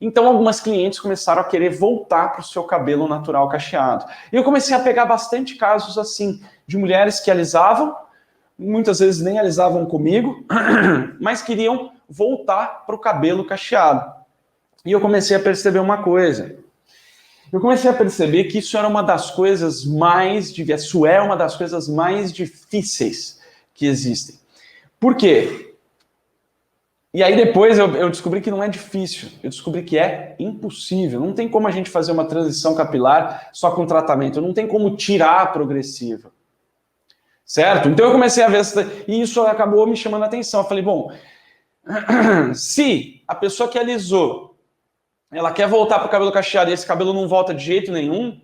Então, algumas clientes começaram a querer voltar para o seu cabelo natural cacheado. E eu comecei a pegar bastante casos assim, de mulheres que alisavam, muitas vezes nem alisavam comigo, mas queriam voltar para o cabelo cacheado. E eu comecei a perceber uma coisa. Eu comecei a perceber que isso era uma das coisas mais difíceis que existem. Por quê? E aí depois eu descobri que não é difícil, eu descobri que é impossível. Não tem como a gente fazer uma transição capilar só com tratamento, não tem como tirar a progressiva. Certo? Então eu comecei a ver, e isso acabou me chamando a atenção. Eu falei, bom, se a pessoa que alisou, ela quer voltar para o cabelo cacheado e esse cabelo não volta de jeito nenhum,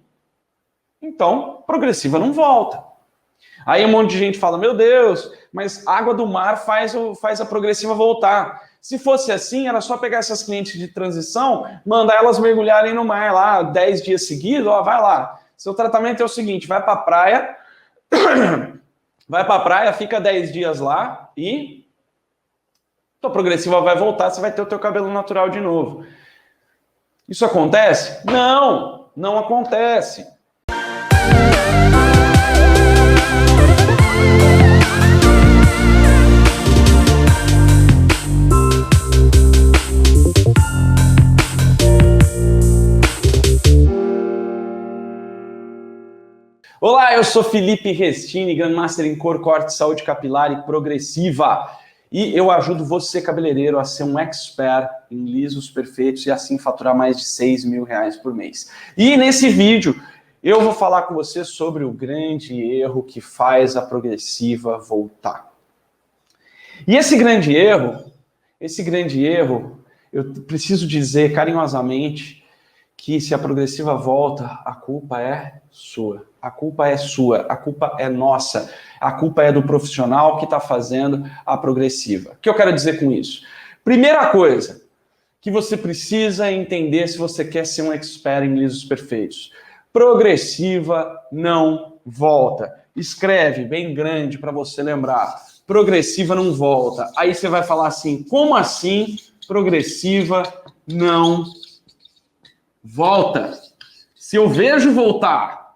então progressiva não volta. Aí um monte de gente fala, meu Deus, mas água do mar faz a progressiva voltar. Se fosse assim, era só pegar essas clientes de transição, mandar elas mergulharem no mar lá 10 dias seguidos, ó, vai lá. Seu tratamento é o seguinte, vai para a praia, fica 10 dias lá e a progressiva vai voltar, você vai ter o teu cabelo natural de novo. Isso acontece? Não, não acontece. Olá, eu sou Felipe Restini, Grandmaster em Cor, Corte, Saúde Capilar e Progressiva. E eu ajudo você, cabeleireiro, a ser um expert em lisos perfeitos e assim faturar mais de R$6.000 por mês. E nesse vídeo eu vou falar com você sobre o grande erro que faz a progressiva voltar. E esse grande erro, eu preciso dizer carinhosamente que se a progressiva volta, a culpa é sua. A culpa é sua, a culpa é nossa. A culpa é do profissional que está fazendo a progressiva. O que eu quero dizer com isso? Primeira coisa que você precisa entender se você quer ser um expert em lisos perfeitos. Progressiva não volta. Escreve bem grande para você lembrar. Progressiva não volta. Aí você vai falar assim, como assim progressiva não volta? Se eu vejo voltar,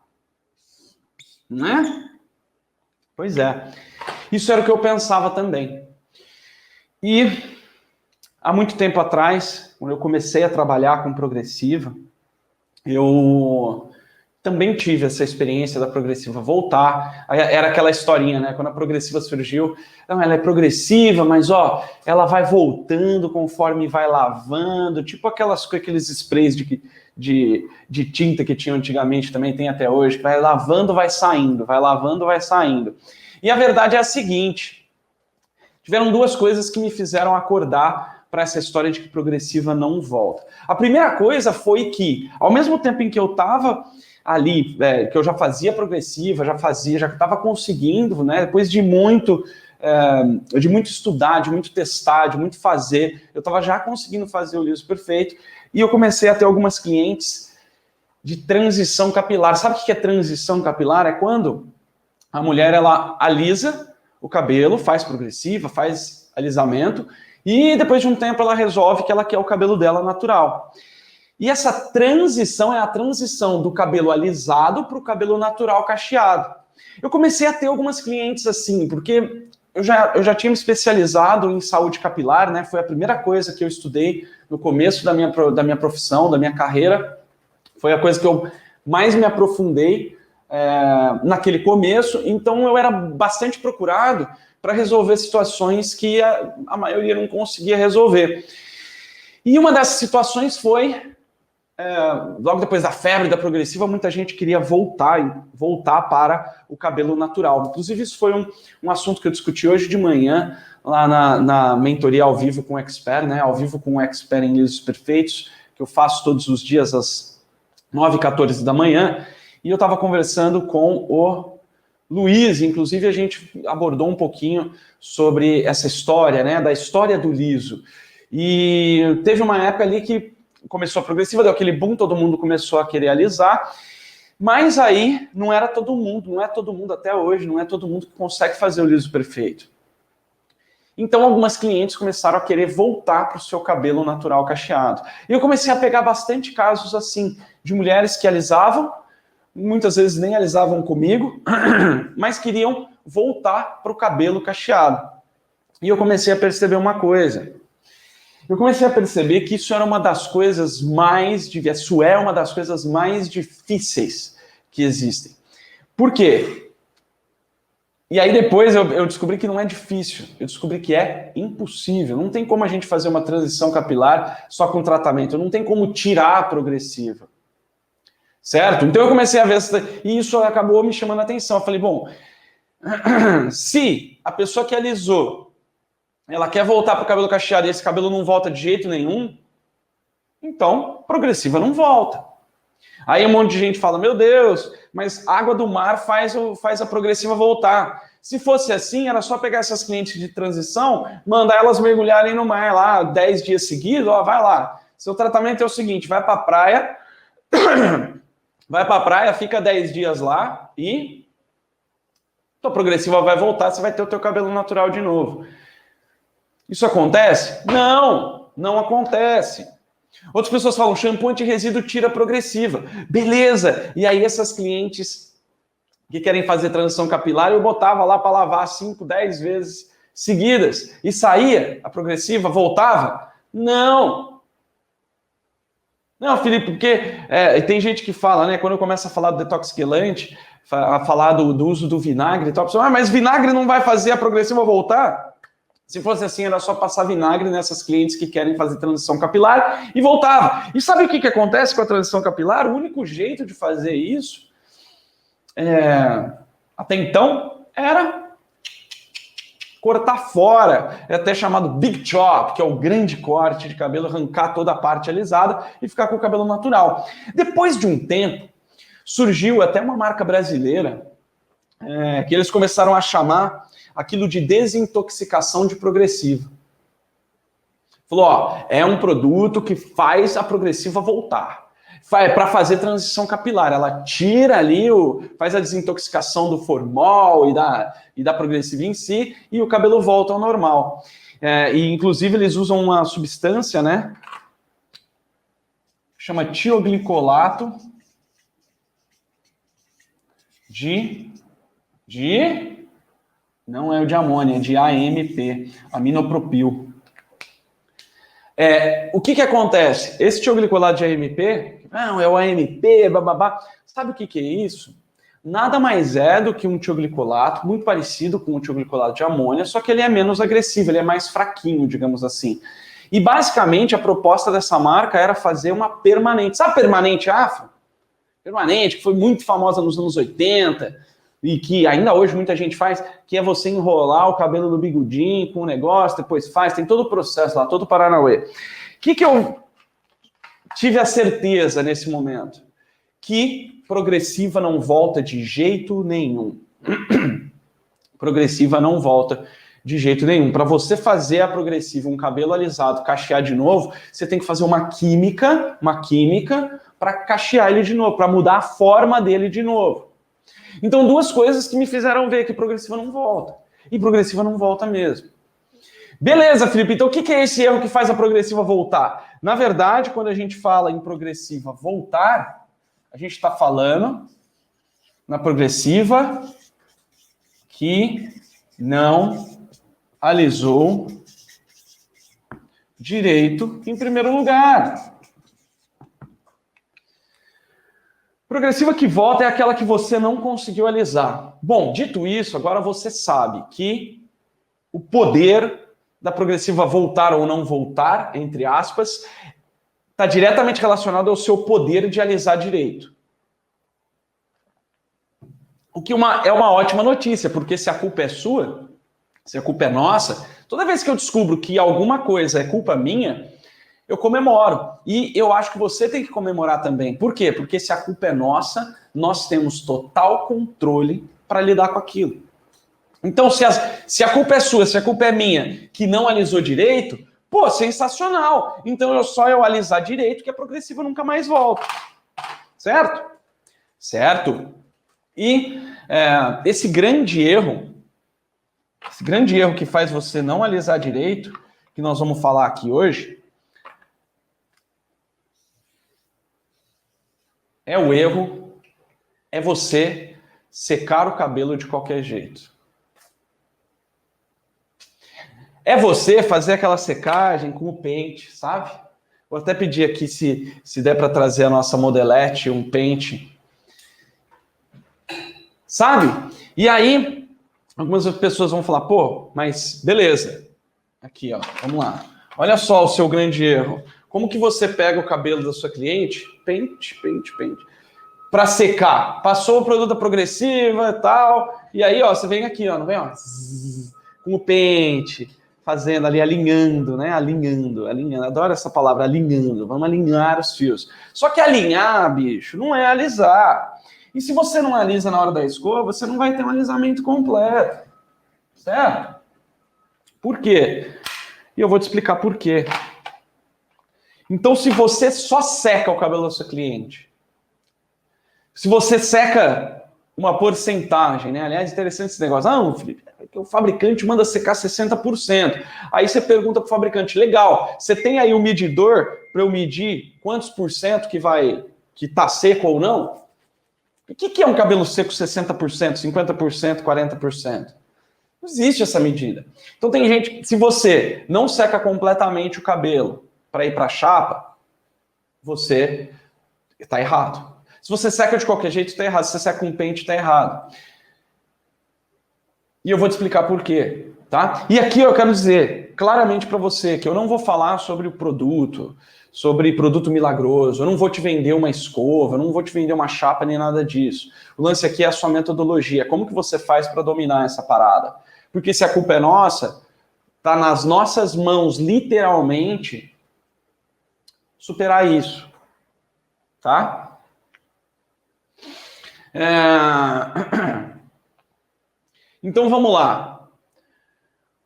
né? Pois é. Isso era o que eu pensava também. E há muito tempo atrás, quando eu comecei a trabalhar com progressiva, eu também tive essa experiência da progressiva voltar. Era aquela historinha, né? Quando a progressiva surgiu, não, ela é progressiva, mas ó, ela vai voltando conforme vai lavando, tipo aqueles sprays de tinta que tinham antigamente, também tem até hoje, que vai lavando, vai saindo, vai lavando, vai saindo. E a verdade é a seguinte, tiveram duas coisas que me fizeram acordar para essa história de que progressiva não volta. A primeira coisa foi que, ao mesmo tempo em que eu estava ali, que eu já fazia progressiva, já estava conseguindo, né, depois de muito estudar, de muito testar, de muito fazer, eu estava já conseguindo fazer o liso perfeito, e eu comecei a ter algumas clientes de transição capilar. Sabe o que é transição capilar? É quando a mulher, ela alisa o cabelo, faz progressiva, faz alisamento, e depois de um tempo ela resolve que ela quer o cabelo dela natural. E essa transição é a transição do cabelo alisado para o cabelo natural cacheado. Eu comecei a ter algumas clientes assim, porque eu já tinha me especializado em saúde capilar, né? Foi a primeira coisa que eu estudei no começo da minha profissão, da minha carreira. Foi a coisa que eu mais me aprofundei naquele começo. Então eu era bastante procurado para resolver situações que a maioria não conseguia resolver. E uma dessas situações foi, logo depois da febre da progressiva, muita gente queria voltar para o cabelo natural. Inclusive, isso foi um assunto que eu discuti hoje de manhã, lá na mentoria ao vivo com o Expert, né? Ao vivo com o Expert em lisos perfeitos, que eu faço todos os dias às 9h14 da manhã, e eu estava conversando com o Luiz, inclusive a gente abordou um pouquinho sobre essa história, né? Da história do liso. E teve uma época ali que começou a progressiva, deu aquele boom, todo mundo começou a querer alisar, mas aí não é todo mundo até hoje, não é todo mundo que consegue fazer o liso perfeito. Então, algumas clientes começaram a querer voltar para o seu cabelo natural cacheado. E eu comecei a pegar bastante casos assim, de mulheres que alisavam, muitas vezes nem alisavam comigo, mas queriam voltar para o cabelo cacheado. E eu comecei a perceber uma coisa. Eu comecei a perceber que isso era uma das coisas isso é uma das coisas mais difíceis que existem. Por quê? E aí depois eu descobri que não é difícil, eu descobri que é impossível. Não tem como a gente fazer uma transição capilar só com tratamento, não tem como tirar a progressiva. Certo? Então eu comecei a ver e isso acabou me chamando a atenção. Eu falei, bom, se a pessoa que alisou, ela quer voltar para o cabelo cacheado e esse cabelo não volta de jeito nenhum, então progressiva não volta. Aí um monte de gente fala, meu Deus, mas água do mar faz a progressiva voltar. Se fosse assim, era só pegar essas clientes de transição, mandar elas mergulharem no mar lá 10 dias seguidos, ó, vai lá. Seu tratamento é o seguinte, vai para a praia, fica 10 dias lá e tua progressiva vai voltar, você vai ter o teu cabelo natural de novo. Isso acontece? Não, não acontece. Outras pessoas falam, shampoo anti-resíduo tira progressiva. Beleza! E aí essas clientes que querem fazer transição capilar, eu botava lá para lavar 5, 10 vezes seguidas. E saía a progressiva, voltava? Não! Não, Felipe, porque tem gente que fala, né? Quando eu começo a falar do detox quelante, a falar do uso do vinagre e tal, a pessoa, mas vinagre não vai fazer a progressiva voltar? Se fosse assim, era só passar vinagre nessas clientes que querem fazer transição capilar e voltava. E sabe o que acontece com a transição capilar? O único jeito de fazer isso, até então, era cortar fora. É até chamado Big Chop, que é o grande corte de cabelo, arrancar toda a parte alisada e ficar com o cabelo natural. Depois de um tempo, surgiu até uma marca brasileira que eles começaram a chamar aquilo de desintoxicação de progressiva. Falou, ó, é um produto que faz a progressiva voltar. Para fazer transição capilar, ela tira ali, faz a desintoxicação do formol e da progressiva em si, e o cabelo volta ao normal. E inclusive eles usam uma substância, né? Chama tioglicolato não é o de amônia, é de AMP, aminopropil. O que acontece? Esse tioglicolato de AMP, não, é o AMP, bababá. Sabe o que é isso? Nada mais é do que um tioglicolato, muito parecido com o tioglicolato de amônia, só que ele é menos agressivo, ele é mais fraquinho, digamos assim. E basicamente a proposta dessa marca era fazer uma permanente. Sabe permanente afro? Permanente, que foi muito famosa nos anos 80, e que ainda hoje muita gente faz, que é você enrolar o cabelo no bigodinho com um negócio, depois faz, tem todo o processo lá, todo o paranauê. O que eu tive a certeza nesse momento? Que progressiva não volta de jeito nenhum. Progressiva não volta de jeito nenhum. Para você fazer a progressiva, um cabelo alisado, cachear de novo, você tem que fazer uma química para cachear ele de novo, para mudar a forma dele de novo. Então, duas coisas que me fizeram ver que progressiva não volta. E progressiva não volta mesmo. Beleza, Felipe, então o que é esse erro que faz a progressiva voltar? Na verdade, quando a gente fala em progressiva voltar, a gente está falando na progressiva que não alisou direito em primeiro lugar. Progressiva que volta é aquela que você não conseguiu alisar. Bom, dito isso, agora você sabe que o poder da progressiva voltar ou não voltar, entre aspas, está diretamente relacionado ao seu poder de alisar direito. O que é uma ótima notícia, porque se a culpa é sua, se a culpa é nossa, toda vez que eu descubro que alguma coisa é culpa minha, eu comemoro. E eu acho que você tem que comemorar também. Por quê? Porque se a culpa é nossa, nós temos total controle para lidar com aquilo. Então, se a culpa é sua, se a culpa é minha, que não alisou direito, pô, sensacional. Então, eu alisar direito, que a progressiva nunca mais volta. Certo? Certo? E esse grande erro Esse grande erro que faz você não alisar direito, que nós vamos falar aqui hoje, é você secar o cabelo de qualquer jeito. É você fazer aquela secagem com o pente, sabe? Vou até pedir aqui se der para trazer a nossa modelete, um pente. Sabe? E aí, algumas pessoas vão falar, pô, mas beleza. Aqui, ó, vamos lá. Olha só o seu grande erro. Como que você pega o cabelo da sua cliente? Pente. Para secar. Passou o produto progressiva e tal. E aí, ó, você vem aqui, ó, não vem, ó, com o pente, fazendo ali, alinhando, né? Alinhando. Adoro essa palavra, alinhando. Vamos alinhar os fios. Só que alinhar, bicho, não é alisar. E se você não alisa na hora da escova, você não vai ter um alisamento completo. Certo? Por quê? E eu vou te explicar por quê. Então, se você só seca o cabelo da sua cliente, se você seca uma porcentagem, né? Aliás, interessante esse negócio. Ah, Felipe, o fabricante manda secar 60%. Aí você pergunta para o fabricante, legal, você tem aí um medidor para eu medir quantos por cento que tá seco ou não? O que é um cabelo seco 60%, 50%, 40%? Não existe essa medida. Então tem gente, se você não seca completamente o cabelo para ir para a chapa, você está errado. Se você seca de qualquer jeito, está errado. Se você seca com um pente, está errado. E eu vou te explicar por quê, tá? E aqui eu quero dizer claramente para você que eu não vou falar sobre o produto, sobre produto milagroso, eu não vou te vender uma escova, eu não vou te vender uma chapa nem nada disso. O lance aqui é a sua metodologia, como que você faz para dominar essa parada? Porque se a culpa é nossa, tá nas nossas mãos, literalmente, superar isso, tá? Então vamos lá.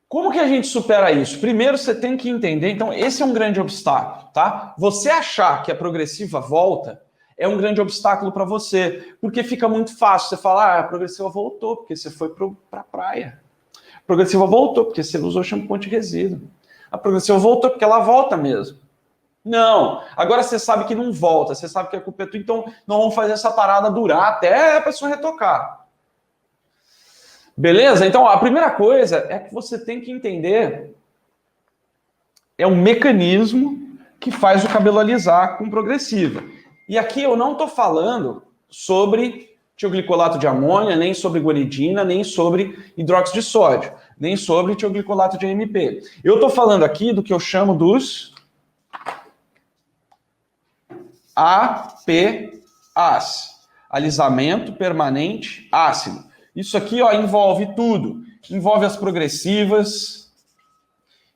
Como que a gente supera isso? Primeiro você tem que entender, então esse é um grande obstáculo, tá? Você achar que a progressiva volta é um grande obstáculo para você, porque fica muito fácil você falar, a progressiva voltou porque você foi para a praia. A progressiva voltou porque você usou shampoo anti-resíduo. A progressiva voltou porque ela volta mesmo. Não, agora você sabe que não volta, você sabe que a culpa é tua, então não vamos fazer essa parada durar até a pessoa retocar. Beleza? Então, a primeira coisa é que você tem que entender é um mecanismo que faz o cabelo alisar com progressiva. E aqui eu não estou falando sobre tioglicolato de amônia, nem sobre guanidina, nem sobre hidróxido de sódio, nem sobre tioglicolato de AMP. Eu estou falando aqui do que eu chamo dos APAs, alisamento permanente ácido. Isso aqui, ó, envolve tudo. Envolve as progressivas,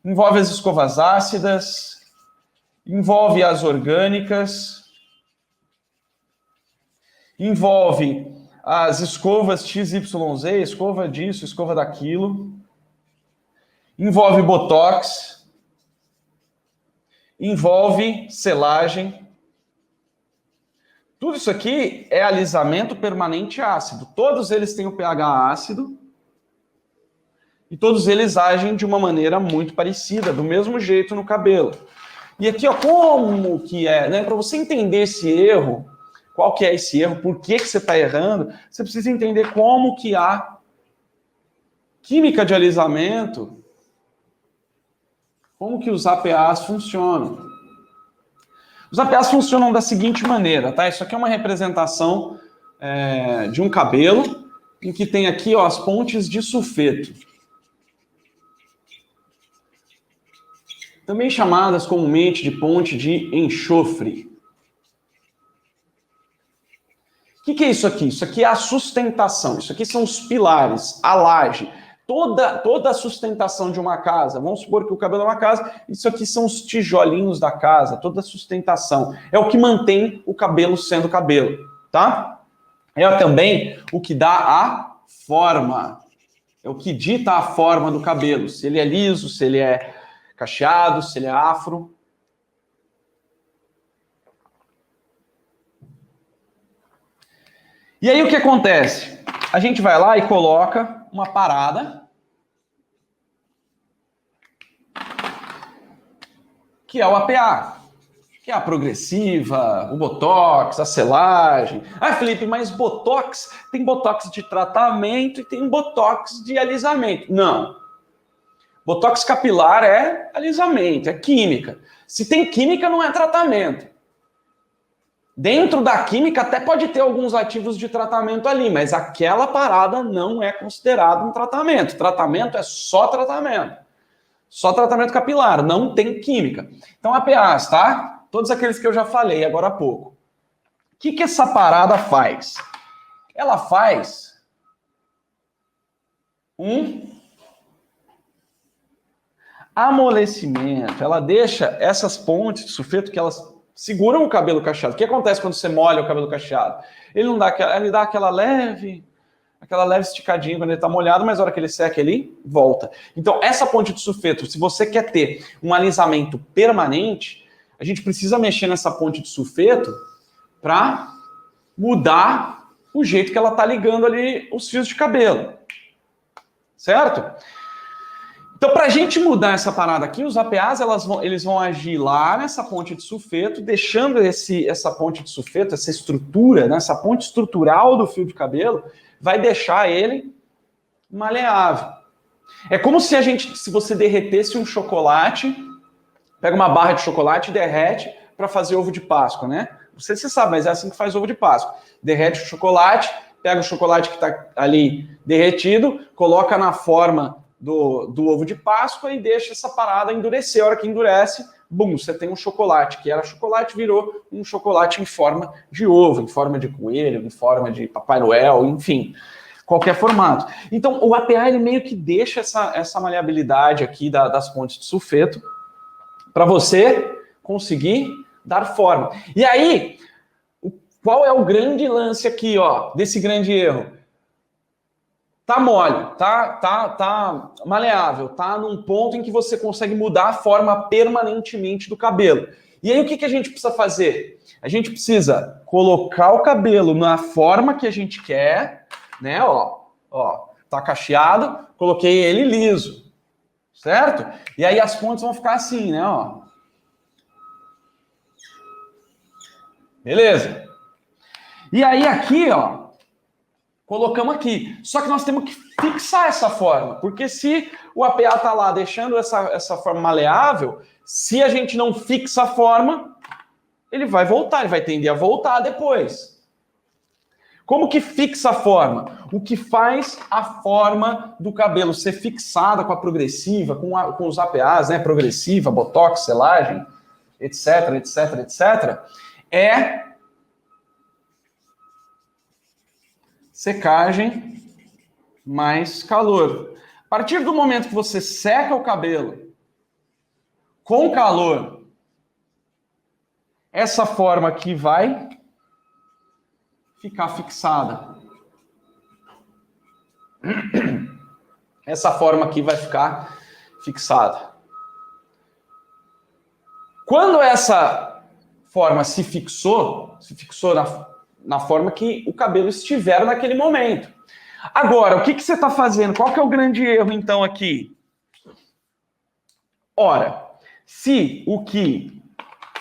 envolve as escovas ácidas, envolve as orgânicas, envolve as escovas XYZ, escova disso, escova daquilo, envolve botox, envolve selagem. Tudo isso aqui é alisamento permanente ácido. Todos eles têm o pH ácido e todos eles agem de uma maneira muito parecida, do mesmo jeito no cabelo. E aqui, ó, como que é, né? Para você entender esse erro, qual que é esse erro, por que você está errando, você precisa entender como que a química de alisamento, como que os APAs funcionam. Os APAs funcionam da seguinte maneira, tá? Isso aqui é uma representação de um cabelo em que tem aqui, ó, as pontes de sulfeto. Também chamadas comumente de ponte de enxofre. O que é isso aqui? Isso aqui é a sustentação. Isso aqui são os pilares, a laje. Toda a sustentação de uma casa, vamos supor que o cabelo é uma casa, isso aqui são os tijolinhos da casa, toda a sustentação. É o que mantém o cabelo sendo cabelo, tá? É também o que dá a forma. É o que dita a forma do cabelo. Se ele é liso, se ele é cacheado, se ele é afro. E aí o que acontece? A gente vai lá e coloca uma parada que é o APA, que é a progressiva, o Botox, a selagem. Ah, Felipe, mas Botox, tem Botox de tratamento e tem Botox de alisamento. Não. Botox capilar é alisamento, é química. Se tem química, não é tratamento. Dentro da química até pode ter alguns ativos de tratamento ali, mas aquela parada não é considerado um tratamento. Tratamento é só tratamento. Só tratamento capilar, não tem química. Então, APAs, tá? Todos aqueles que eu já falei agora há pouco. O que essa parada faz? Ela faz um amolecimento. Ela deixa essas pontes de sulfeto que elas seguram o cabelo cacheado. O que acontece quando você molha o cabelo cacheado? Ele não dá aquela, ele dá aquela leve esticadinha quando ele está molhado, mas na hora que ele seca, ele volta. Então, essa ponte de sulfeto, se você quer ter um alisamento permanente, a gente precisa mexer nessa ponte de sulfeto para mudar o jeito que ela está ligando ali os fios de cabelo. Certo? Então, para a gente mudar essa parada aqui, os APAs eles vão agir lá nessa ponte de sulfeto, deixando essa ponte de sulfeto, essa estrutura, né, essa ponte estrutural do fio de cabelo, vai deixar ele maleável. É como se você derretesse um chocolate, pega uma barra de chocolate e derrete para fazer ovo de Páscoa, né? Não sei se você sabe, mas é assim que faz ovo de Páscoa. Derrete o chocolate, pega o chocolate que está ali derretido, coloca na forma do ovo de Páscoa e deixa essa parada endurecer. A hora que endurece, bum, você tem um chocolate, que era chocolate, virou um chocolate em forma de ovo, em forma de coelho, em forma de Papai Noel, enfim, qualquer formato. Então, o APA, ele meio que deixa essa maleabilidade aqui das pontes de sulfeto para você conseguir dar forma. E aí, qual é o grande lance aqui, ó, desse grande erro? Tá mole, tá maleável, tá num ponto em que você consegue mudar a forma permanentemente do cabelo. E aí o que a gente precisa fazer? A gente precisa colocar o cabelo na forma que a gente quer, né? Ó, tá cacheado, coloquei ele liso, certo? E aí as pontas vão ficar assim, né? Ó. Beleza? E aí aqui, ó, colocamos aqui. Só que nós temos que fixar essa forma, porque se o APA está lá deixando essa forma maleável, se a gente não fixa a forma, ele vai voltar, ele vai tender a voltar depois. Como que fixa a forma? O que faz a forma do cabelo ser fixada com a progressiva, com os APAs, né? Progressiva, botox, selagem, etc, é secagem mais calor. A partir do momento que você seca o cabelo com calor, essa forma aqui vai ficar fixada. Essa forma aqui vai ficar fixada. Quando essa forma se fixou na forma que o cabelo estiver naquele momento. Agora, o que você está fazendo? Qual que é o grande erro, então, aqui? Ora, se o que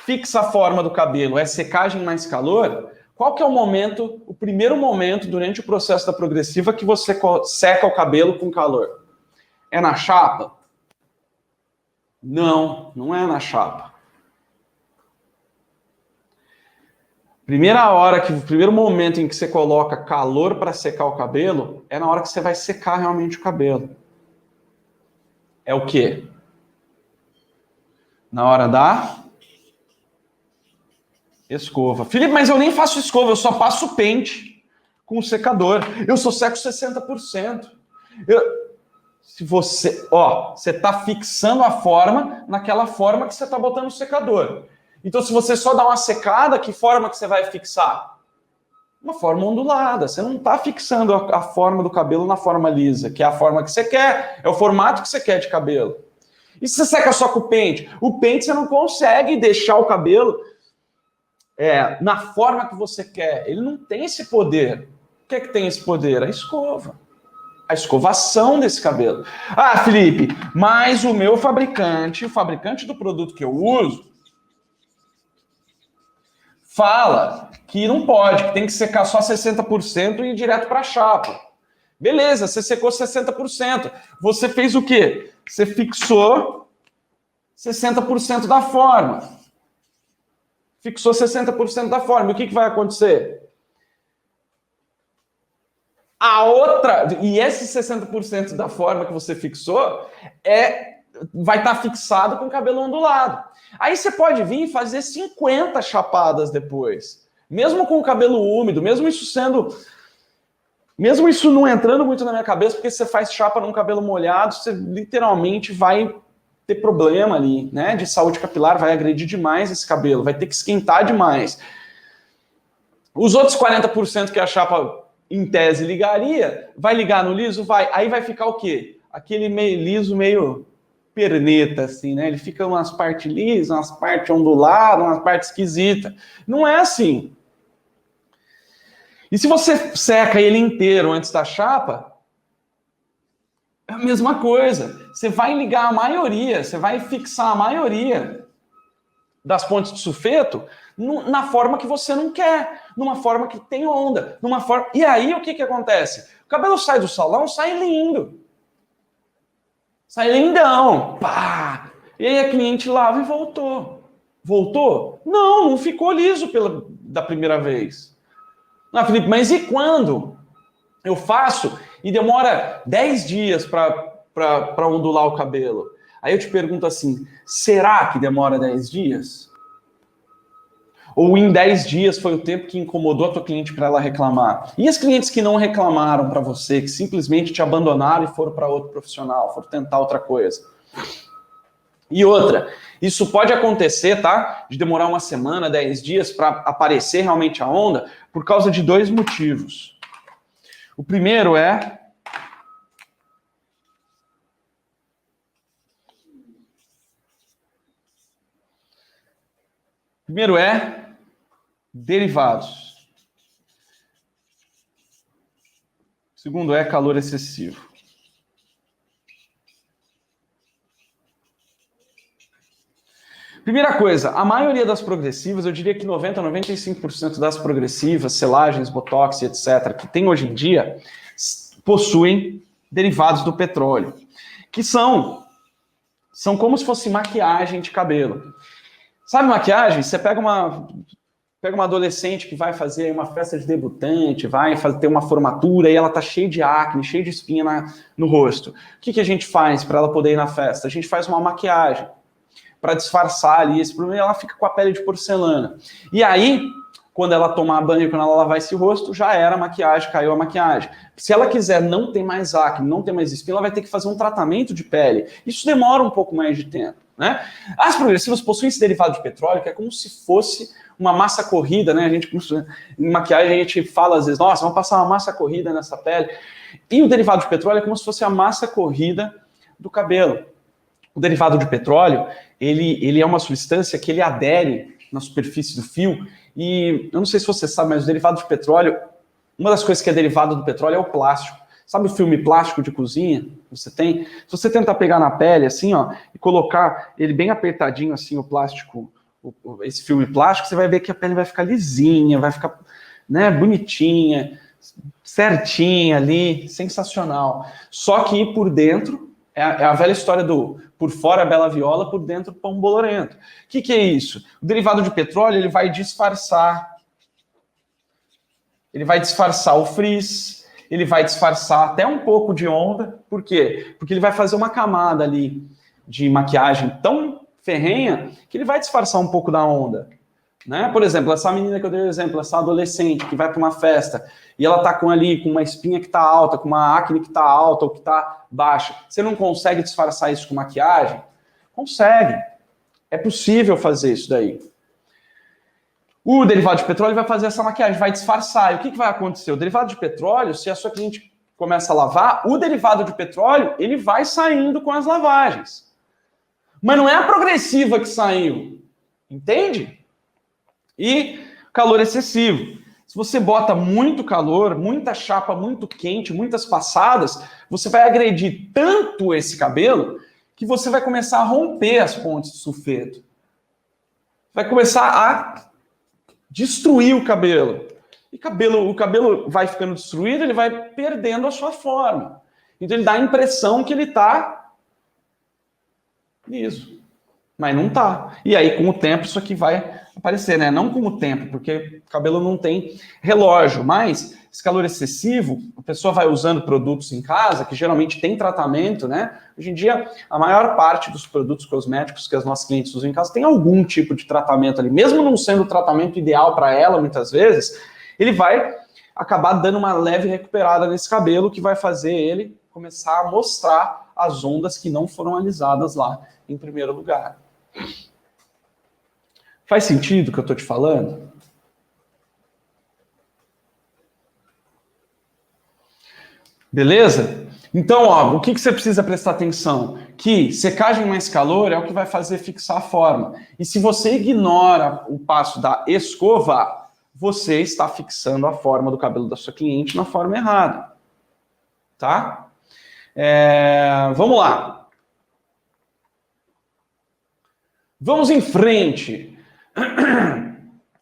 fixa a forma do cabelo é secagem mais calor, qual que é o primeiro momento durante o processo da progressiva que você seca o cabelo com calor? É na chapa? Não, não é na chapa. O primeiro momento em que você coloca calor para secar o cabelo é na hora que você vai secar realmente o cabelo. É o quê? Na hora da escova. Felipe, mas eu nem faço escova, eu só passo pente com o secador. Eu só seco 60%. Se você está fixando a forma naquela forma que você está botando no secador. Então, se você só dá uma secada, que forma que você vai fixar? Uma forma ondulada. Você não está fixando a forma do cabelo na forma lisa, que é a forma que você quer, é o formato que você quer de cabelo. E se você seca só com o pente? O pente você não consegue deixar o cabelo na forma que você quer. Ele não tem esse poder. O que é que tem esse poder? A escova. a escovação desse cabelo. Ah, Felipe, mas o meu fabricante, o fabricante do produto que eu uso, fala que não pode, que tem que secar só 60% e ir direto para a chapa. Beleza, você secou 60%. Você fez o quê? Você fixou 60% da forma. Fixou 60% da forma. E o que vai acontecer? A outra, e esse 60% da forma que você fixou vai estar fixado com o cabelo ondulado. Aí você pode vir e fazer 50 chapadas depois. Mesmo com o cabelo úmido, mesmo isso não entrando muito na minha cabeça, porque você faz chapa num cabelo molhado, você literalmente vai ter problema ali, né? De saúde capilar, vai agredir demais esse cabelo, vai ter que esquentar demais. Os outros 40% que a chapa, em tese, ligaria, vai ligar no liso? Vai. Aí vai ficar o quê? Aquele meio liso, meio perneta, assim, né? Ele fica umas partes lisas, umas partes onduladas, umas partes esquisitas. Não é assim. E se você seca ele inteiro antes da chapa, é a mesma coisa. Você vai ligar a maioria, você vai fixar a maioria das pontes de sulfeto na forma que você não quer, numa forma que tem onda, numa forma... E aí o que acontece? O cabelo sai do salão, sai lindo. Sai lindão. Pá! E aí a cliente lava e voltou. Voltou? Não ficou liso da primeira vez. Ah, Felipe, mas e quando eu faço e demora 10 dias para ondular o cabelo? Aí eu te pergunto assim, será que demora 10 dias? Ou em 10 dias foi o tempo que incomodou a tua cliente para ela reclamar? E as clientes que não reclamaram para você, que simplesmente te abandonaram e foram para outro profissional, foram tentar outra coisa? E outra, isso pode acontecer, tá? De demorar uma semana, 10 dias para aparecer realmente a onda, por causa de 2 motivos. O primeiro é... derivados. O segundo é calor excessivo. Primeira coisa, a maioria das progressivas, eu diria que 90% a 95% das progressivas, selagens, botox, etc., que tem hoje em dia, possuem derivados do petróleo, que são como se fosse maquiagem de cabelo. Sabe maquiagem? Você pega uma adolescente que vai fazer uma festa de debutante, vai ter uma formatura e ela tá cheia de acne, cheia de espinha no rosto. O que a gente faz para ela poder ir na festa? A gente faz uma maquiagem para disfarçar ali esse problema, e ela fica com a pele de porcelana. E aí, quando ela tomar banho, quando ela lavar esse rosto, já era a maquiagem, caiu a maquiagem. Se ela quiser não ter mais acne, não ter mais espinha, ela vai ter que fazer um tratamento de pele. Isso demora um pouco mais de tempo, né? As progressivas possuem esse derivado de petróleo, que é como se fosse uma massa corrida, né? Em maquiagem a gente fala às vezes, nossa, vamos passar uma massa corrida nessa pele. E o derivado de petróleo é como se fosse a massa corrida do cabelo. O derivado de petróleo, ele é uma substância que ele adere na superfície do fio, e eu não sei se você sabe, mas o derivado de petróleo, uma das coisas que é derivado do petróleo é o plástico. Sabe o filme plástico de cozinha que você tem? Se você tentar pegar na pele assim, ó, e colocar ele bem apertadinho assim, o plástico, esse filme plástico, você vai ver que a pele vai ficar lisinha, vai ficar, né, bonitinha, certinha ali, sensacional. Só que por dentro, é a velha história do por fora a bela viola, por dentro pão bolorento. O que é isso? O derivado de petróleo, ele vai disfarçar. Ele vai disfarçar o frizz, ele vai disfarçar até um pouco de onda. Por quê? Porque ele vai fazer uma camada ali de maquiagem tão ferrenha que ele vai disfarçar um pouco da onda. Né? Por exemplo, essa menina que eu dei o exemplo, essa adolescente que vai para uma festa e ela tá com uma espinha que tá alta, com uma acne que tá alta ou que tá baixa. Você não consegue disfarçar isso com maquiagem? Consegue. É possível fazer isso daí. O derivado de petróleo vai fazer essa maquiagem, vai disfarçar. E o que vai acontecer? O derivado de petróleo, se a sua cliente começa a lavar, o derivado de petróleo, ele vai saindo com as lavagens. Mas não é a progressiva que saiu. Entende? E calor excessivo. Se você bota muito calor, muita chapa muito quente, muitas passadas, você vai agredir tanto esse cabelo que você vai começar a romper as pontes de sulfeto. Vai começar a destruir o cabelo. E o cabelo vai ficando destruído, ele vai perdendo a sua forma. Então ele dá a impressão que ele está liso. Mas não tá. E aí, com o tempo, isso aqui vai aparecer, né? Não com o tempo, porque o cabelo não tem relógio, mas esse calor excessivo, a pessoa vai usando produtos em casa, que geralmente tem tratamento, né? Hoje em dia, a maior parte dos produtos cosméticos que as nossas clientes usam em casa tem algum tipo de tratamento ali. Mesmo não sendo o tratamento ideal para ela, muitas vezes, ele vai acabar dando uma leve recuperada nesse cabelo, que vai fazer ele começar a mostrar as ondas que não foram alisadas lá em primeiro lugar. Faz sentido o que eu estou te falando? Beleza? Então, ó, o que você precisa prestar atenção? Que secagem mais calor é o que vai fazer fixar a forma. E se você ignora o passo da escova, você está fixando a forma do cabelo da sua cliente na forma errada. Tá? Vamos lá. Vamos em frente.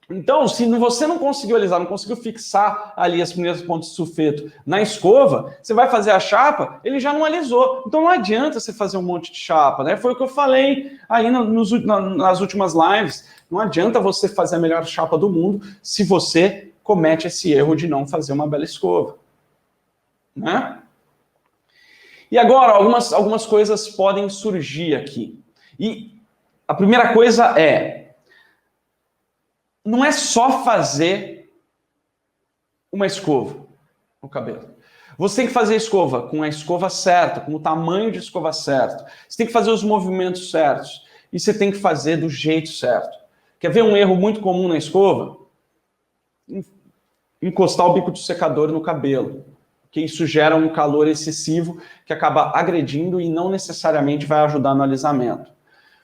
Então, se você não conseguiu alisar, não conseguiu fixar ali as primeiras pontas de sulfeto na escova, você vai fazer a chapa, ele já não alisou. Então não adianta você fazer um monte de chapa, né? Foi o que eu falei aí nas últimas lives. Não adianta você fazer a melhor chapa do mundo se você comete esse erro de não fazer uma bela escova, né? E agora, algumas coisas podem surgir aqui. E a primeira coisa não é só fazer uma escova no cabelo. Você tem que fazer a escova com a escova certa, com o tamanho de escova certo. Você tem que fazer os movimentos certos. E você tem que fazer do jeito certo. Quer ver um erro muito comum na escova? Encostar o bico do secador no cabelo. Que isso gera um calor excessivo que acaba agredindo e não necessariamente vai ajudar no alisamento.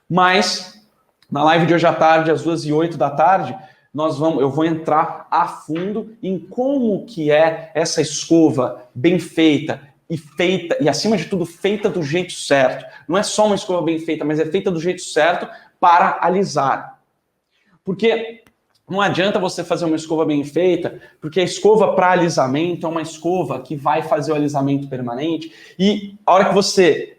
Mas, na live de hoje à tarde, às 2h08 da tarde, eu vou entrar a fundo em como que é essa escova bem feita, e acima de tudo, feita do jeito certo. Não é só uma escova bem feita, mas é feita do jeito certo para alisar. Porque não adianta você fazer uma escova bem feita, porque a escova para alisamento é uma escova que vai fazer o alisamento permanente, e a hora que você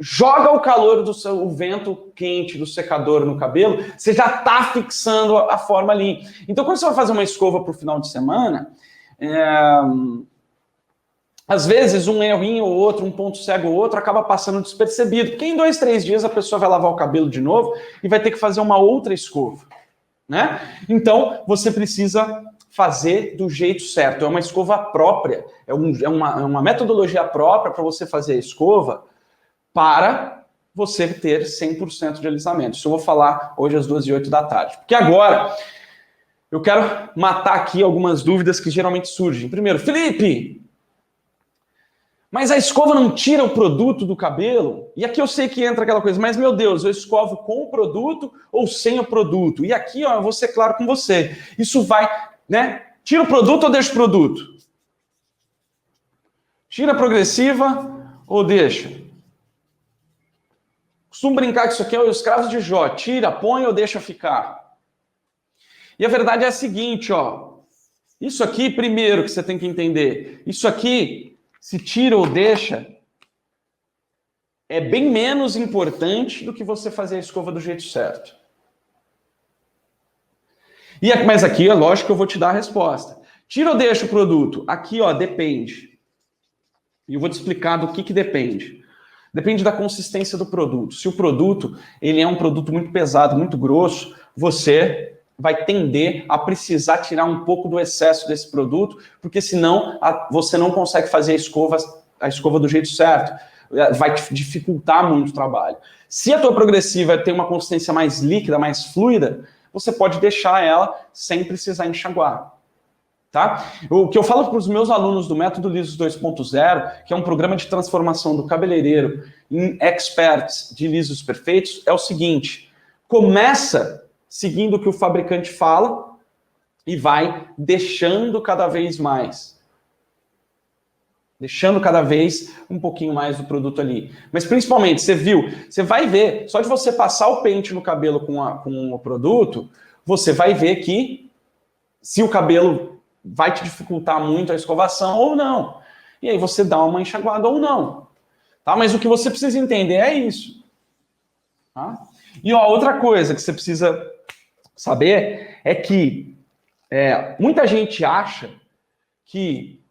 joga o calor o vento quente do secador no cabelo, você já está fixando a forma ali. Então, quando você vai fazer uma escova para o final de semana, às vezes um errinho ou outro, um ponto cego ou outro, acaba passando despercebido, porque em 2, 3 dias a pessoa vai lavar o cabelo de novo e vai ter que fazer uma outra escova, né? Então, você precisa fazer do jeito certo. É uma escova própria, é uma metodologia própria para você fazer a escova, para você ter 100% de alisamento. Isso eu vou falar hoje às 2h08 da tarde. Porque agora eu quero matar aqui algumas dúvidas que geralmente surgem. Primeiro, Felipe, mas a escova não tira o produto do cabelo? E aqui eu sei que entra aquela coisa, mas meu Deus, eu escovo com o produto ou sem o produto? E aqui, ó, eu vou ser claro com você. Isso vai, né? Tira o produto ou deixa o produto? Tira a progressiva ou deixa? Costumo brincar que isso aqui é o escravo de Jó. Tira, põe ou deixa ficar. E a verdade é a seguinte, ó. Isso aqui, primeiro, que você tem que entender. Isso aqui, se tira ou deixa, é bem menos importante do que você fazer a escova do jeito certo. Mas aqui, é lógico que eu vou te dar a resposta. Tira ou deixa o produto? Aqui, ó, depende. E eu vou te explicar do que depende. Depende da consistência do produto. Se o produto ele é um produto muito pesado, muito grosso, você vai tender a precisar tirar um pouco do excesso desse produto, porque senão você não consegue fazer a escova do jeito certo. Vai te dificultar muito o trabalho. Se a tua progressiva tem uma consistência mais líquida, mais fluida, você pode deixar ela sem precisar enxaguar. Tá? O que eu falo para os meus alunos do Método Lisos 2.0, que é um programa de transformação do cabeleireiro em experts de lisos perfeitos, é o seguinte: começa seguindo o que o fabricante fala, e vai deixando cada vez mais. Deixando cada vez um pouquinho mais do produto ali. Mas principalmente, você viu, você vai ver, só de você passar o pente no cabelo com o produto, você vai ver que se o cabelo vai te dificultar muito a escovação ou não. E aí você dá uma enxaguada ou não. Tá? Mas o que você precisa entender é isso. Tá? E ó, outra coisa que você precisa saber é que muita gente acha que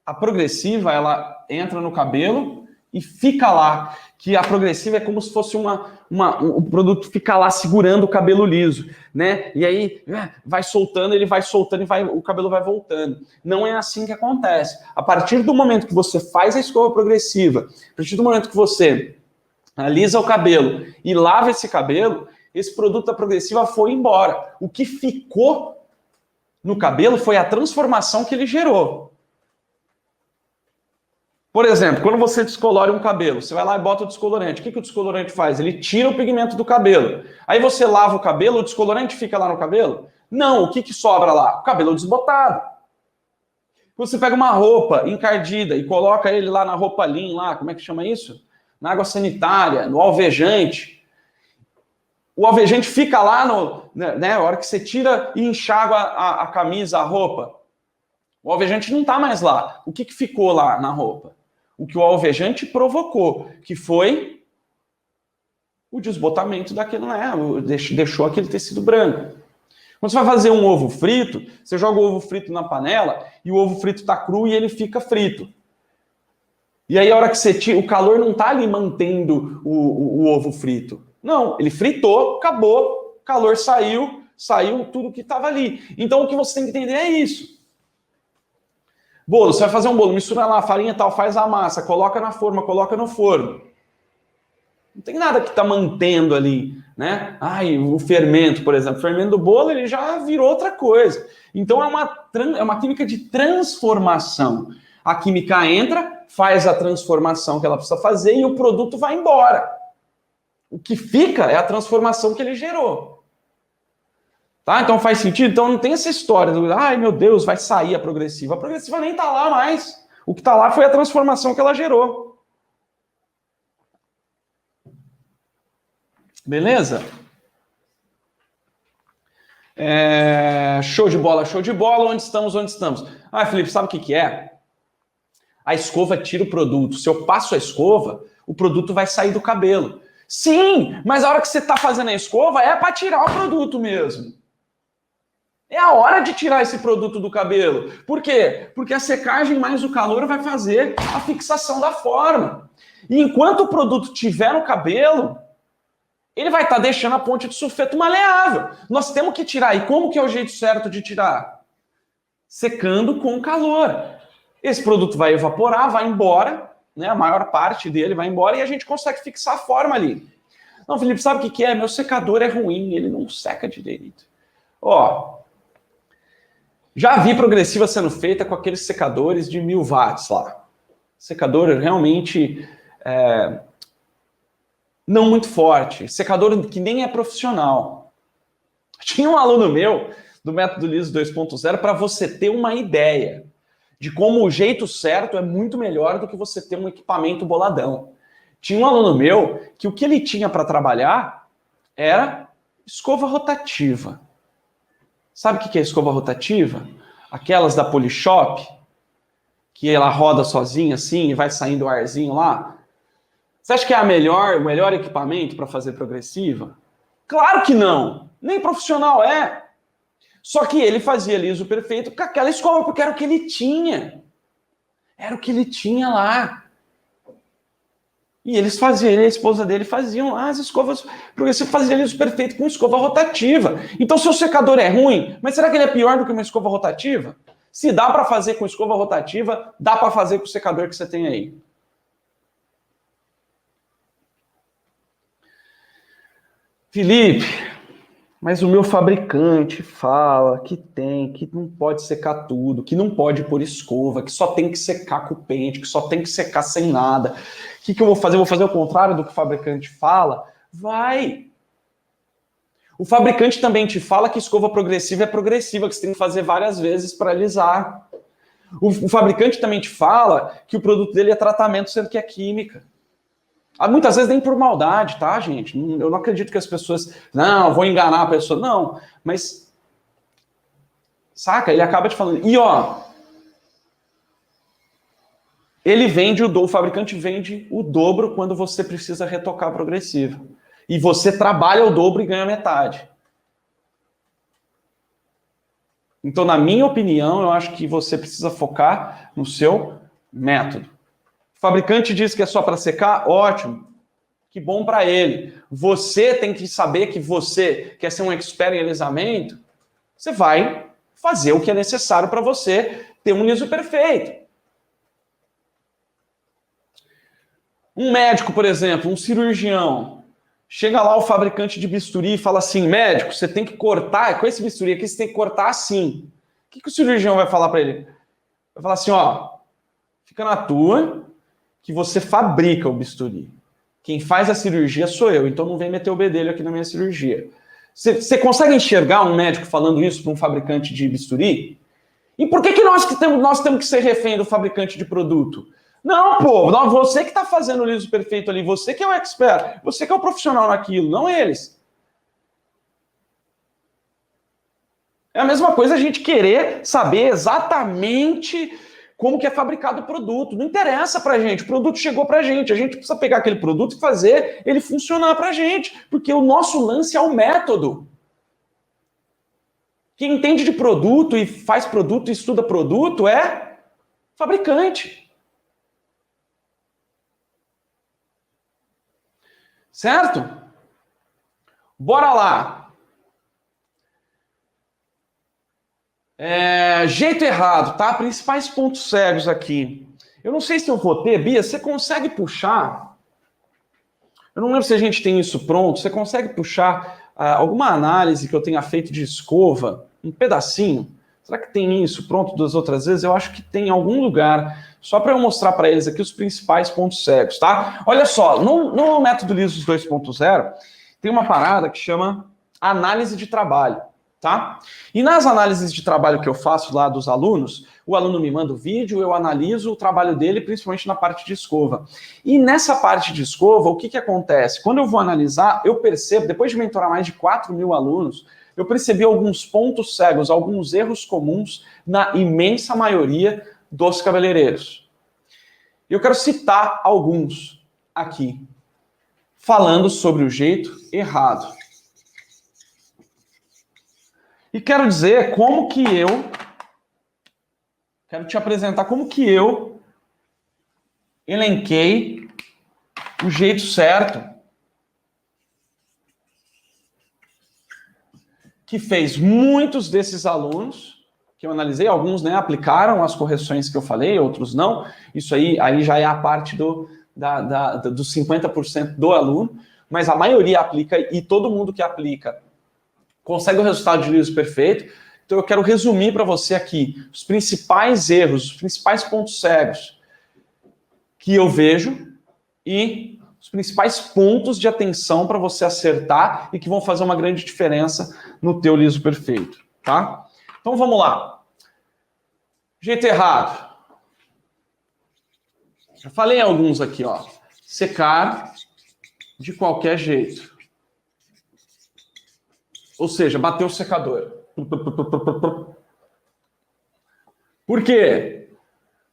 a progressiva, ela entra no cabelo e fica lá. Que a progressiva é como se fosse o produto fica lá segurando o cabelo liso, né? E aí vai soltando, ele vai soltando e o cabelo vai voltando. Não é assim que acontece. A partir do momento que você faz a escova progressiva, a partir do momento que você alisa o cabelo e lava esse cabelo, esse produto da progressiva foi embora. O que ficou no cabelo foi a transformação que ele gerou. Por exemplo, quando você descolore um cabelo, você vai lá e bota o descolorante. O que o descolorante faz? Ele tira o pigmento do cabelo. Aí você lava o cabelo, o descolorante fica lá no cabelo? Não, o que sobra lá? O cabelo desbotado. Você pega uma roupa encardida e coloca ele lá na roupa Lean, lá, como é que chama isso? Na água sanitária, no alvejante. O alvejante fica lá, a hora que você tira e enxágua a camisa, a roupa. O alvejante não está mais lá. O que ficou lá na roupa? O que o alvejante provocou, que foi o desbotamento daquele, né? Deixou aquele tecido branco. Quando você vai fazer um ovo frito, você joga o ovo frito na panela e o ovo frito está cru e ele fica frito. E aí a hora que você tira, o calor não está ali mantendo o ovo frito. Não, ele fritou, acabou, o calor saiu tudo que estava ali. Então o que você tem que entender é isso. Bolo, você vai fazer um bolo, mistura lá a farinha e tal, faz a massa, coloca na forma, coloca no forno. Não tem nada que está mantendo ali, né? O fermento, por exemplo. O fermento do bolo, ele já virou outra coisa. Então é uma química de transformação. A química entra, faz a transformação que ela precisa fazer e o produto vai embora. O que fica é a transformação que ele gerou. Tá? Então faz sentido? Então não tem essa história do, meu Deus, vai sair a progressiva. A progressiva nem está lá mais. O que está lá foi a transformação que ela gerou. Beleza? Show de bola, show de bola. Onde estamos? Felipe, sabe o que é? A escova tira o produto. Se eu passo a escova, o produto vai sair do cabelo. Sim, mas a hora que você está fazendo a escova é para tirar o produto mesmo. É a hora de tirar esse produto do cabelo. Por quê? Porque a secagem mais o calor vai fazer a fixação da forma. E enquanto o produto estiver no cabelo, ele vai estar deixando a ponte de sulfeto maleável. Nós temos que tirar. E como que é o jeito certo de tirar? Secando com calor. Esse produto vai evaporar, vai embora, né? A maior parte dele vai embora e a gente consegue fixar a forma ali. Não, Felipe, sabe o que é? Meu secador é ruim, ele não seca direito. Já vi progressiva sendo feita com aqueles secadores de 1000 watts lá. Secador realmente não muito forte. Secador que nem é profissional. Tinha um aluno meu do Método Liso 2.0 para você ter uma ideia de como o jeito certo é muito melhor do que você ter um equipamento boladão. Tinha um aluno meu que o que ele tinha para trabalhar era escova rotativa. Sabe o que é escova rotativa? Aquelas da Polishop, que ela roda sozinha assim e vai saindo o arzinho lá. Você acha que é o melhor equipamento para fazer progressiva? Claro que não! Nem profissional é. Só que ele fazia liso perfeito com aquela escova, porque era o que ele tinha. Era o que ele tinha lá. E eles faziam, ele e a esposa dele faziam lá as escovas progressivas, fazia liso perfeito com escova rotativa. Então, seu secador é ruim, mas será que ele é pior do que uma escova rotativa? Se dá para fazer com escova rotativa, dá para fazer com o secador que você tem aí. Felipe, mas o meu fabricante fala que não pode secar tudo, que não pode pôr escova, que só tem que secar com o pente, que só tem que secar sem nada. O que eu vou fazer? Eu vou fazer o contrário do que o fabricante fala? Vai! O fabricante também te fala que escova progressiva é progressiva, que você tem que fazer várias vezes para alisar. O fabricante também te fala que o produto dele é tratamento, sendo que é química. Muitas vezes nem por maldade, tá, gente? Eu não acredito que as pessoas... Não, vou enganar a pessoa. Não, mas... Saca? Ele acaba te falando... E, ó... O fabricante vende o dobro quando você precisa retocar a progressiva. E você trabalha o dobro e ganha metade. Então, na minha opinião, eu acho que você precisa focar no seu método. O fabricante diz que é só para secar, ótimo. Que bom para ele. Você tem que saber que você quer ser um expert em alisamento, você vai fazer o que é necessário para você ter um liso perfeito. Um médico, por exemplo, um cirurgião, chega lá o fabricante de bisturi e fala assim, médico, você tem que cortar, com esse bisturi aqui você tem que cortar assim. O que o cirurgião vai falar para ele? Vai falar assim, ó, fica na tua, que você fabrica o bisturi. Quem faz a cirurgia sou eu, então não vem meter o bedelho aqui na minha cirurgia. Você consegue enxergar um médico falando isso para um fabricante de bisturi? E por que nós temos que ser refém do fabricante de produto? Não, pô, você que está fazendo o liso perfeito ali, você que é o expert, você que é o profissional naquilo, não eles. É a mesma coisa a gente querer saber exatamente como que é fabricado o produto. Não interessa pra gente, o produto chegou pra gente, a gente precisa pegar aquele produto e fazer ele funcionar pra gente, porque o nosso lance é o método. Quem entende de produto e faz produto e estuda produto é fabricante. Certo? Bora lá. Jeito errado, tá? Principais pontos cegos aqui. Eu não sei se eu vou ter, Bia, você consegue puxar? Eu não lembro se a gente tem isso pronto. Você consegue puxar alguma análise que eu tenha feito de escova? Um pedacinho? Será que tem isso pronto das outras vezes? Eu acho que tem em algum lugar. Só para eu mostrar para eles aqui os principais pontos cegos, tá? Olha só, no método Lisos 2.0, tem uma parada que chama análise de trabalho, tá? E nas análises de trabalho que eu faço lá dos alunos, o aluno me manda o vídeo, eu analiso o trabalho dele, principalmente na parte de escova. E nessa parte de escova, o que acontece? Quando eu vou analisar, eu percebo, depois de mentorar mais de 4.000 alunos, eu percebi alguns pontos cegos, alguns erros comuns na imensa maioria dos cabeleireiros. Eu quero citar alguns aqui, falando sobre o jeito errado. E quero dizer como que quero te apresentar como que eu elenquei o jeito certo que fez muitos desses alunos que eu analisei, alguns, né, aplicaram as correções que eu falei, outros não. Isso aí já é a parte dos 50% do aluno, mas a maioria aplica e todo mundo que aplica consegue o resultado de liso perfeito. Então eu quero resumir para você aqui os principais erros, os principais pontos cegos que eu vejo e os principais pontos de atenção para você acertar e que vão fazer uma grande diferença no teu liso perfeito, tá? Então vamos lá. Jeito errado. Já falei alguns aqui, ó. Secar de qualquer jeito. Ou seja, bater o secador. Por quê?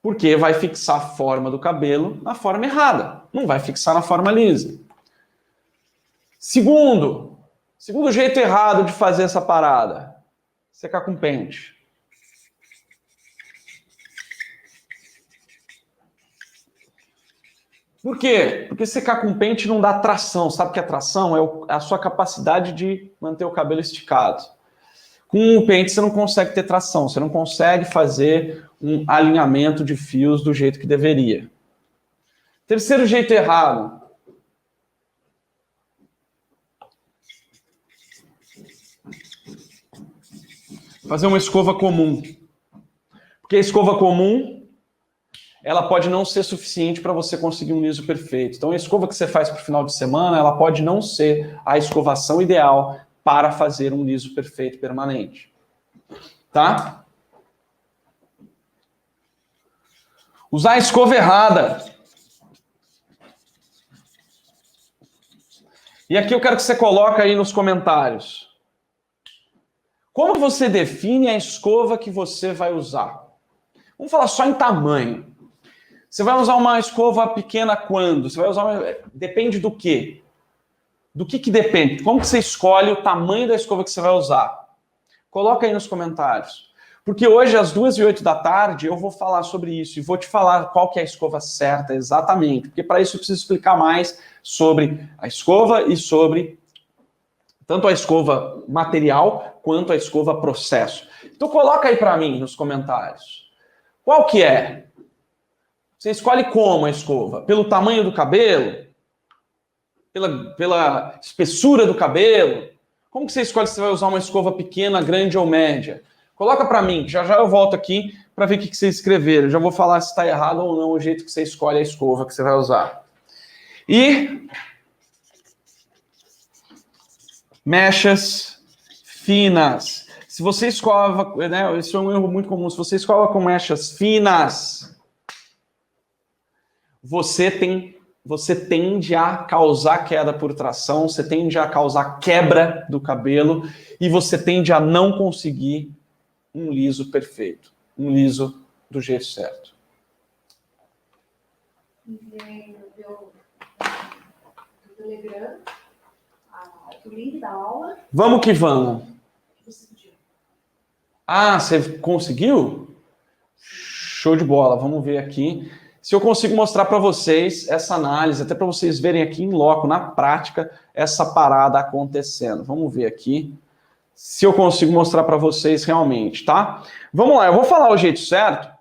Porque vai fixar a forma do cabelo na forma errada. Não vai fixar na forma lisa. Segundo jeito errado de fazer essa parada. Secar com pente. Por quê? Porque secar com pente não dá tração. Sabe o que é tração? É a sua capacidade de manter o cabelo esticado. Com o pente você não consegue ter tração, você não consegue fazer um alinhamento de fios do jeito que deveria. Terceiro jeito errado. Fazer uma escova comum. Porque a escova comum, ela pode não ser suficiente para você conseguir um liso perfeito. Então a escova que você faz para o final de semana, ela pode não ser a escovação ideal para fazer um liso perfeito permanente. Tá? Usar a escova errada. E aqui eu quero que você coloque aí nos comentários. Como você define a escova que você vai usar? Vamos falar só em tamanho. Você vai usar uma escova pequena quando? Você vai usar uma... Depende do quê? Do que depende? Como que você escolhe o tamanho da escova que você vai usar? Coloca aí nos comentários. Porque hoje, às 2h08 eu vou falar sobre isso e vou te falar qual que é a escova certa exatamente. Porque para isso eu preciso explicar mais sobre a escova e sobre tanto a escova material quanto a escova processo. Então coloca aí para mim nos comentários. Qual que é? Você escolhe como a escova? Pelo tamanho do cabelo? Pela espessura do cabelo? Como que você escolhe se você vai usar uma escova pequena, grande ou média? Coloca para mim, já eu volto aqui para ver o que vocês escreveram. Já vou falar se está errado ou não o jeito que você escolhe a escova que você vai usar. E mechas finas. Se você escova, né, isso é um erro muito comum, se você escova com mechas finas, você tende a causar queda por tração, você tende a causar quebra do cabelo e você tende a não conseguir um liso perfeito, um liso do jeito certo. Enviei no meu Telegram o link da aula. Vamos que vamos. Ah, você conseguiu? Show de bola, vamos ver aqui. Se eu consigo mostrar para vocês essa análise, até para vocês verem aqui em loco, na prática, essa parada acontecendo. Vamos ver aqui se eu consigo mostrar para vocês realmente, tá? Vamos lá, eu vou falar o jeito certo,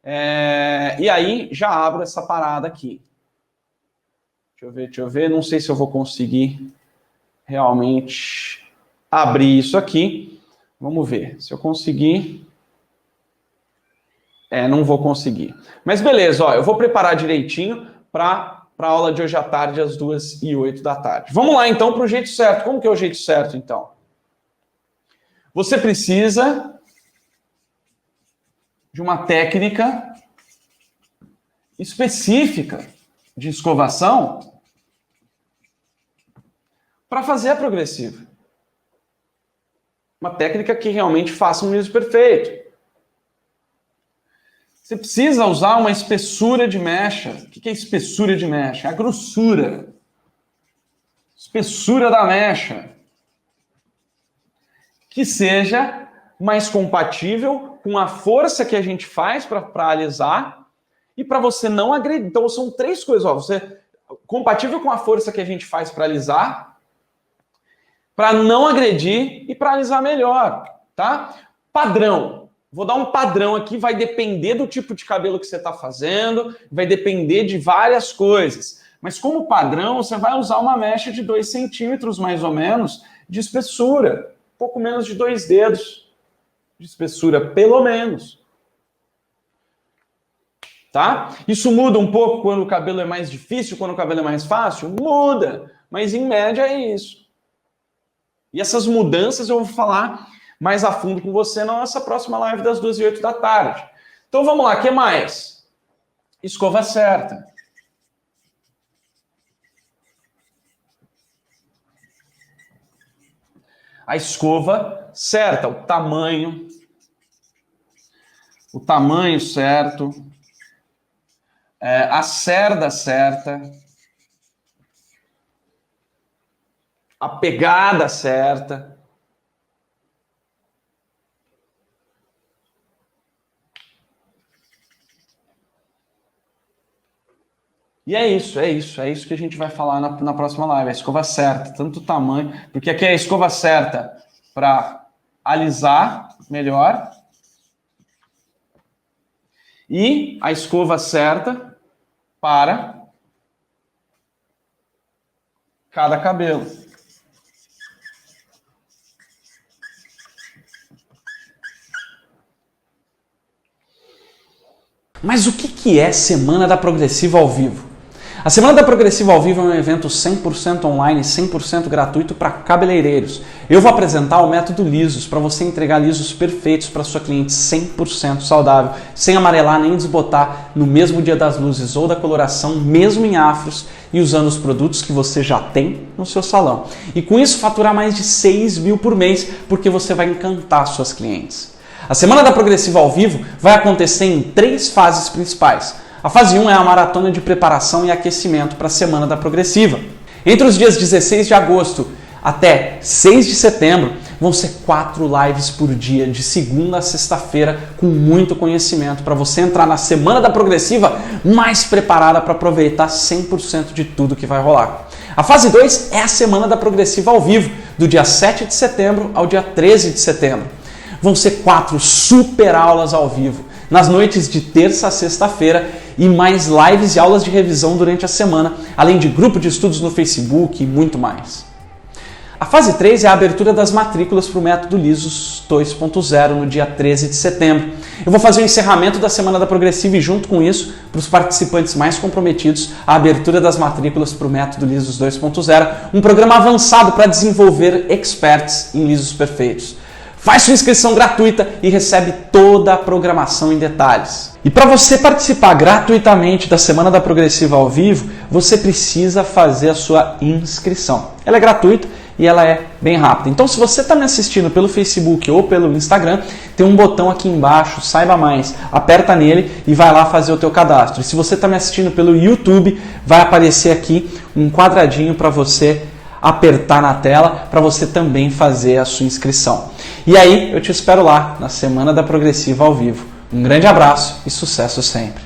e aí já abro essa parada aqui. Deixa eu ver, não sei se eu vou conseguir realmente abrir isso aqui. Vamos ver, se eu conseguir... não vou conseguir. Mas beleza, ó, eu vou preparar direitinho para a aula de hoje à tarde, às 2h08. Vamos lá, então, para o jeito certo. Como que é o jeito certo, então? Você precisa de uma técnica específica de escovação para fazer a progressiva. Uma técnica que realmente faça um liso perfeito. Você precisa usar uma espessura de mecha. O que é espessura de mecha? A grossura. Espessura da mecha. Que seja mais compatível com a força que a gente faz para alisar e para você não agredir. Então, são três coisas. Ó, você compatível com a força que a gente faz para alisar, para não agredir e para alisar melhor, tá? Padrão. Vou dar um padrão aqui, vai depender do tipo de cabelo que você está fazendo, vai depender de várias coisas. Mas como padrão, você vai usar uma mecha de 2 centímetros, mais ou menos, de espessura. Pouco menos de 2 dedos de espessura, pelo menos. Tá? Isso muda um pouco quando o cabelo é mais difícil, quando o cabelo é mais fácil? Muda, mas em média é isso. E essas mudanças eu vou falar mais a fundo com você na nossa próxima live das 2h08. Então vamos lá, o que mais? Escova certa. A escova certa, o tamanho certo, a cerda certa, a pegada certa. E é isso que a gente vai falar na próxima live, a escova certa, tanto o tamanho, porque aqui é a escova certa para alisar melhor e a escova certa para cada cabelo. Mas o que é Semana da Progressiva ao vivo? A Semana da Progressiva ao Vivo é um evento 100% online, 100% gratuito para cabeleireiros. Eu vou apresentar o método Lisos para você entregar lisos perfeitos para sua cliente 100% saudável, sem amarelar nem desbotar no mesmo dia das luzes ou da coloração, mesmo em afros, e usando os produtos que você já tem no seu salão. E com isso faturar mais de 6 mil por mês, porque você vai encantar suas clientes. A Semana da Progressiva ao Vivo vai acontecer em 3 fases principais. A fase 1 é a maratona de preparação e aquecimento para a Semana da Progressiva. Entre os dias 16 de agosto até 6 de setembro, vão ser 4 lives por dia, de segunda a sexta-feira, com muito conhecimento, para você entrar na Semana da Progressiva mais preparada para aproveitar 100% de tudo que vai rolar. A fase 2 é a Semana da Progressiva ao Vivo, do dia 7 de setembro ao dia 13 de setembro. Vão ser 4 super aulas ao vivo, nas noites de terça a sexta-feira, e mais lives e aulas de revisão durante a semana, além de grupo de estudos no Facebook e muito mais. A fase 3 é a abertura das matrículas para o método Lisos 2.0 no dia 13 de setembro. Eu vou fazer o encerramento da Semana da Progressiva e, junto com isso, para os participantes mais comprometidos, a abertura das matrículas para o método Lisos 2.0, um programa avançado para desenvolver experts em lisos perfeitos. Faz sua inscrição gratuita e recebe toda a programação em detalhes. E para você participar gratuitamente da Semana da Progressiva ao Vivo, você precisa fazer a sua inscrição. Ela é gratuita e ela é bem rápida. Então, se você está me assistindo pelo Facebook ou pelo Instagram, tem um botão aqui embaixo, Saiba Mais. Aperta nele e vai lá fazer o teu cadastro. E se você está me assistindo pelo YouTube, vai aparecer aqui um quadradinho para você apertar na tela para você também fazer a sua inscrição. E aí, eu te espero lá na Semana da Progressiva ao Vivo. Um grande abraço e sucesso sempre!